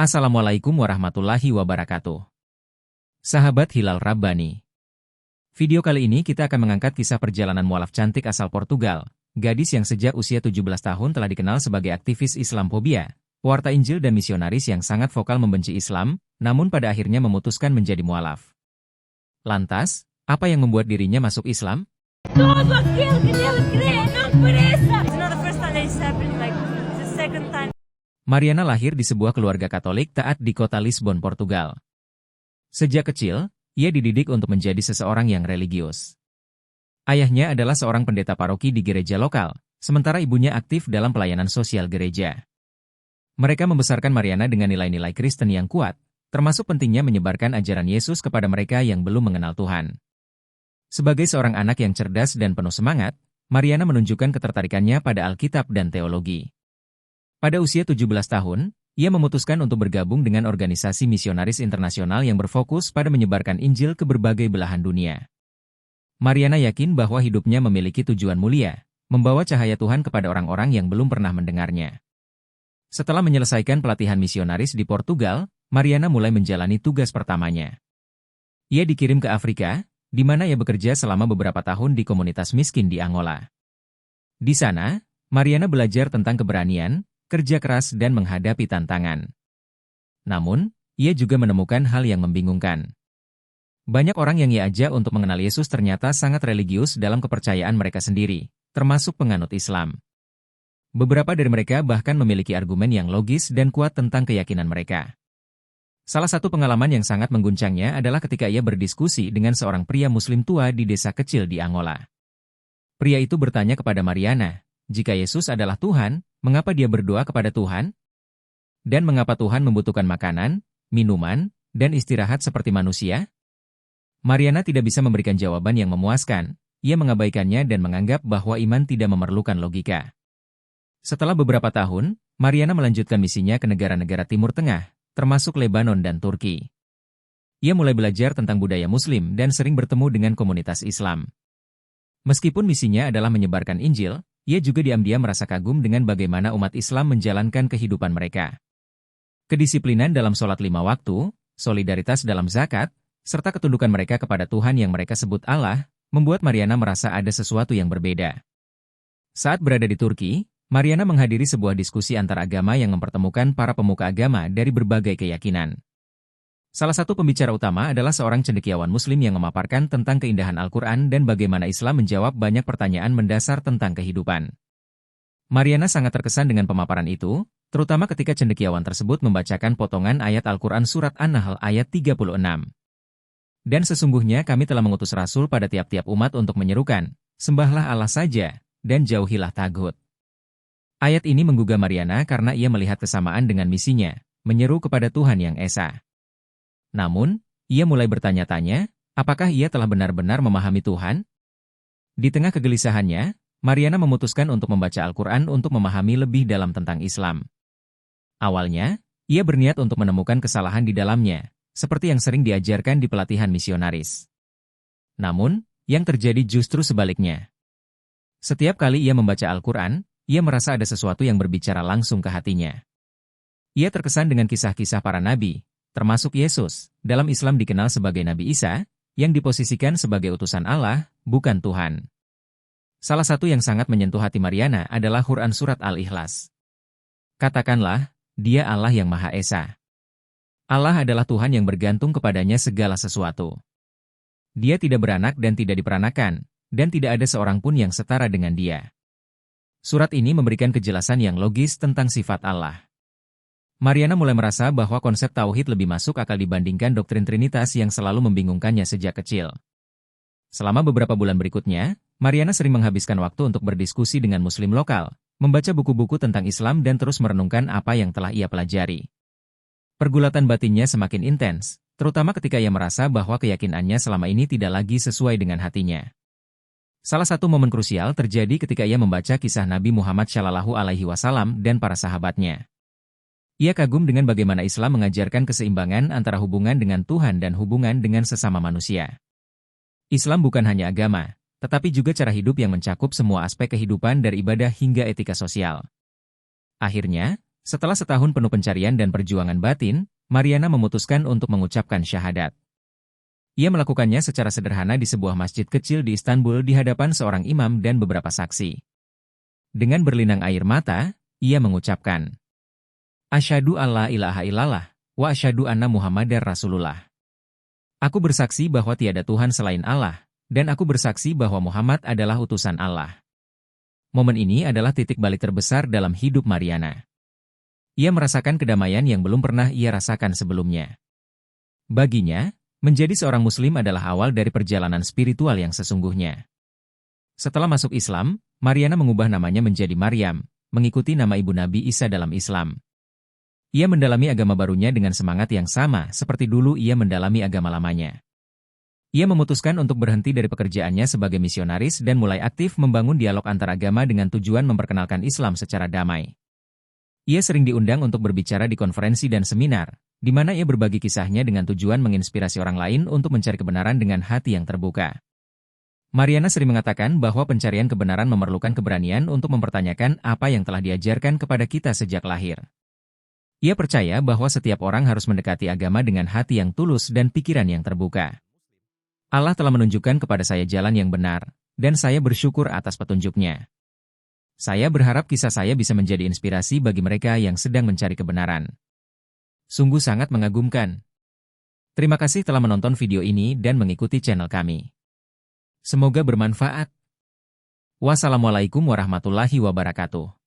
Assalamualaikum warahmatullahi wabarakatuh. Sahabat Hilal Rabbani. Video kali ini kita akan mengangkat kisah perjalanan mualaf cantik asal Portugal, gadis yang sejak usia 17 tahun telah dikenal sebagai aktivis Islamophobia, pewarta Injil dan misionaris yang sangat vokal membenci Islam, namun pada akhirnya memutuskan menjadi mualaf. Lantas, apa yang membuat dirinya masuk Islam? Todo aquele que nele crê não pereça. It's not the first time that it's happened, like the second time. Mariana lahir di sebuah keluarga Katolik taat di kota Lisbon, Portugal. Sejak kecil, ia dididik untuk menjadi seseorang yang religius. Ayahnya adalah seorang pendeta paroki di gereja lokal, sementara ibunya aktif dalam pelayanan sosial gereja. Mereka membesarkan Mariana dengan nilai-nilai Kristen yang kuat, termasuk pentingnya menyebarkan ajaran Yesus kepada mereka yang belum mengenal Tuhan. Sebagai seorang anak yang cerdas dan penuh semangat, Mariana menunjukkan ketertarikannya pada Alkitab dan teologi. Pada usia 17 tahun, ia memutuskan untuk bergabung dengan organisasi misionaris internasional yang berfokus pada menyebarkan Injil ke berbagai belahan dunia. Mariana yakin bahwa hidupnya memiliki tujuan mulia, membawa cahaya Tuhan kepada orang-orang yang belum pernah mendengarnya. Setelah menyelesaikan pelatihan misionaris di Portugal, Mariana mulai menjalani tugas pertamanya. Ia dikirim ke Afrika, di mana ia bekerja selama beberapa tahun di komunitas miskin di Angola. Di sana, Mariana belajar tentang keberanian, kerja keras dan menghadapi tantangan. Namun, ia juga menemukan hal yang membingungkan. Banyak orang yang ia ajak untuk mengenal Yesus ternyata sangat religius dalam kepercayaan mereka sendiri, termasuk penganut Islam. Beberapa dari mereka bahkan memiliki argumen yang logis dan kuat tentang keyakinan mereka. Salah satu pengalaman yang sangat mengguncangnya adalah ketika ia berdiskusi dengan seorang pria Muslim tua di desa kecil di Angola. Pria itu bertanya kepada Mariana, jika Yesus adalah Tuhan, mengapa dia berdoa kepada Tuhan? Dan mengapa Tuhan membutuhkan makanan, minuman, dan istirahat seperti manusia? Mariana tidak bisa memberikan jawaban yang memuaskan, ia mengabaikannya dan menganggap bahwa iman tidak memerlukan logika. Setelah beberapa tahun, Mariana melanjutkan misinya ke negara-negara Timur Tengah, termasuk Lebanon dan Turki. Ia mulai belajar tentang budaya Muslim dan sering bertemu dengan komunitas Islam. Meskipun misinya adalah menyebarkan Injil, ia juga diam-diam merasa kagum dengan bagaimana umat Islam menjalankan kehidupan mereka. Kedisiplinan dalam sholat 5 waktu, solidaritas dalam zakat, serta ketundukan mereka kepada Tuhan yang mereka sebut Allah, membuat Mariana merasa ada sesuatu yang berbeda. Saat berada di Turki, Mariana menghadiri sebuah diskusi antar agama yang mempertemukan para pemuka agama dari berbagai keyakinan. Salah satu pembicara utama adalah seorang cendekiawan Muslim yang memaparkan tentang keindahan Al-Quran dan bagaimana Islam menjawab banyak pertanyaan mendasar tentang kehidupan. Mariana sangat terkesan dengan pemaparan itu, terutama ketika cendekiawan tersebut membacakan potongan ayat Al-Quran Surat An-Nahl ayat 36. Dan sesungguhnya kami telah mengutus Rasul pada tiap-tiap umat untuk menyerukan, sembahlah Allah saja, dan jauhilah tagut. Ayat ini menggugah Mariana karena ia melihat kesamaan dengan misinya, menyeru kepada Tuhan yang Esa. Namun, ia mulai bertanya-tanya, apakah ia telah benar-benar memahami Tuhan? Di tengah kegelisahannya, Mariana memutuskan untuk membaca Al-Quran untuk memahami lebih dalam tentang Islam. Awalnya, ia berniat untuk menemukan kesalahan di dalamnya, seperti yang sering diajarkan di pelatihan misionaris. Namun, yang terjadi justru sebaliknya. Setiap kali ia membaca Al-Quran, ia merasa ada sesuatu yang berbicara langsung ke hatinya. Ia terkesan dengan kisah-kisah para nabi, termasuk Yesus, dalam Islam dikenal sebagai Nabi Isa, yang diposisikan sebagai utusan Allah, bukan Tuhan. Salah satu yang sangat menyentuh hati Mariana adalah Quran Surat Al-Ikhlas. Katakanlah, Dia Allah yang Maha Esa. Allah adalah Tuhan yang bergantung kepadanya segala sesuatu. Dia tidak beranak dan tidak diperanakan, dan tidak ada seorang pun yang setara dengan Dia. Surat ini memberikan kejelasan yang logis tentang sifat Allah. Mariana mulai merasa bahwa konsep tauhid lebih masuk akal dibandingkan doktrin Trinitas yang selalu membingungkannya sejak kecil. Selama beberapa bulan berikutnya, Mariana sering menghabiskan waktu untuk berdiskusi dengan Muslim lokal, membaca buku-buku tentang Islam dan terus merenungkan apa yang telah ia pelajari. Pergulatan batinnya semakin intens, terutama ketika ia merasa bahwa keyakinannya selama ini tidak lagi sesuai dengan hatinya. Salah satu momen krusial terjadi ketika ia membaca kisah Nabi Muhammad SAW dan para sahabatnya. Ia kagum dengan bagaimana Islam mengajarkan keseimbangan antara hubungan dengan Tuhan dan hubungan dengan sesama manusia. Islam bukan hanya agama, tetapi juga cara hidup yang mencakup semua aspek kehidupan dari ibadah hingga etika sosial. Akhirnya, Setelah setahun penuh pencarian dan perjuangan batin, Mariana memutuskan untuk mengucapkan syahadat. Ia melakukannya secara sederhana di sebuah masjid kecil di Istanbul di hadapan seorang imam dan beberapa saksi. Dengan berlinang air mata, ia mengucapkan, "Asyhadu alla ilaha illallah, wa asyhadu anna Muhammadar Rasulullah." Aku bersaksi bahwa tiada Tuhan selain Allah, dan aku bersaksi bahwa Muhammad adalah utusan Allah. Momen ini adalah titik balik terbesar dalam hidup Mariana. Ia merasakan kedamaian yang belum pernah ia rasakan sebelumnya. Baginya, menjadi seorang Muslim adalah awal dari perjalanan spiritual yang sesungguhnya. Setelah masuk Islam, Mariana mengubah namanya menjadi Maryam, mengikuti nama ibu Nabi Isa dalam Islam. Ia mendalami agama barunya dengan semangat yang sama seperti dulu ia mendalami agama lamanya. Ia memutuskan untuk berhenti dari pekerjaannya sebagai misionaris dan mulai aktif membangun dialog antar agama dengan tujuan memperkenalkan Islam secara damai. Ia sering diundang untuk berbicara di konferensi dan seminar, di mana ia berbagi kisahnya dengan tujuan menginspirasi orang lain untuk mencari kebenaran dengan hati yang terbuka. Mariana sering mengatakan bahwa pencarian kebenaran memerlukan keberanian untuk mempertanyakan apa yang telah diajarkan kepada kita sejak lahir. Ia percaya bahwa setiap orang harus mendekati agama dengan hati yang tulus dan pikiran yang terbuka. Allah telah menunjukkan kepada saya jalan yang benar, dan saya bersyukur atas petunjuknya. Saya berharap kisah saya bisa menjadi inspirasi bagi mereka yang sedang mencari kebenaran. Sungguh sangat mengagumkan. Terima kasih telah menonton video ini dan mengikuti channel kami. Semoga bermanfaat. Wassalamualaikum warahmatullahi wabarakatuh.